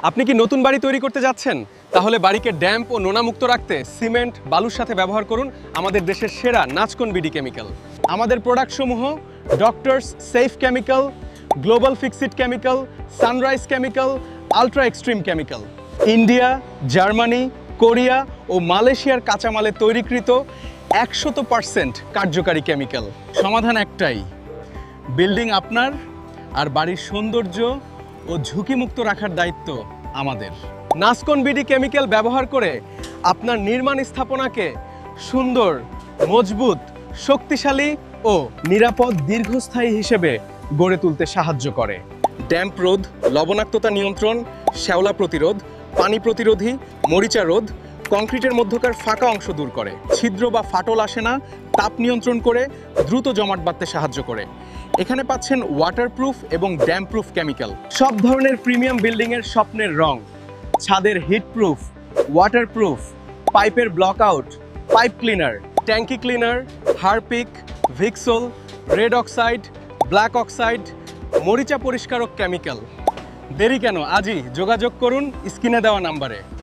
আপনি কি নতুন বাড়ি তৈরি করতে যাচ্ছেন? তাহলে বাড়িকে ড্যাম্প ও নোনামুক্ত রাখতে সিমেন্ট বালুর সাথে ব্যবহার করুন আমাদের দেশের সেরা নাচকন বিডি কেমিক্যাল। আমাদের প্রোডাক্টসমূহ doctors safe chemical, global fixit chemical, sunrise chemical, ultra extreme chemical. India, Germany, Korea ও মালয়েশিয়ার কাঁচামালে তৈরিকৃত 100% কার্যকারী কেমিক্যাল। সমাধান একটাই, বিল্ডিং আপনার আর বাড়ির সৌন্দর্য ও ঝুঁকিমুক্ত রাখার দায়িত্ব আমাদের। নাসকন বিডি কেমিক্যাল ব্যবহার করে আপনার নির্মাণ স্থাপনাকে সুন্দর, মজবুত, শক্তিশালী ও নিরাপদ দীর্ঘস্থায়ী হিসেবে গড়ে তুলতে সাহায্য করে। ড্যাম্প রোধ, লবণাক্ততা নিয়ন্ত্রণ, শ্যাওলা প্রতিরোধ, পানি প্রতিরোধী, মরিচা রোধ, কংক্রিটের মধ্যকার ফাঁকা অংশ দূর করে, ছিদ্র বা ফাটল আসে না, তাপ নিয়ন্ত্রণ করে, দ্রুত জমাট বাঁধতে সাহায্য করে। এখানে পাচ্ছেন ওয়াটারপ্রুফ এবং ড্যাম্প প্রুফ কেমিক্যাল। সব ধরনের প্রিমিয়াম বিল্ডিংয়ের স্বপ্নের রং, ছাদের হিটপ্রুফ, ওয়াটারপ্রুফ, পাইপের ব্লক আউট, পাইপ ক্লিনার, ট্যাঙ্কি cleaner, Harpic, Vixol, red oxide, black oxide, মরিচা পরিষ্কারক কেমিক্যাল। দেরি কেন? আজই যোগাযোগ করুন স্ক্রিনে দেওয়া নাম্বারে।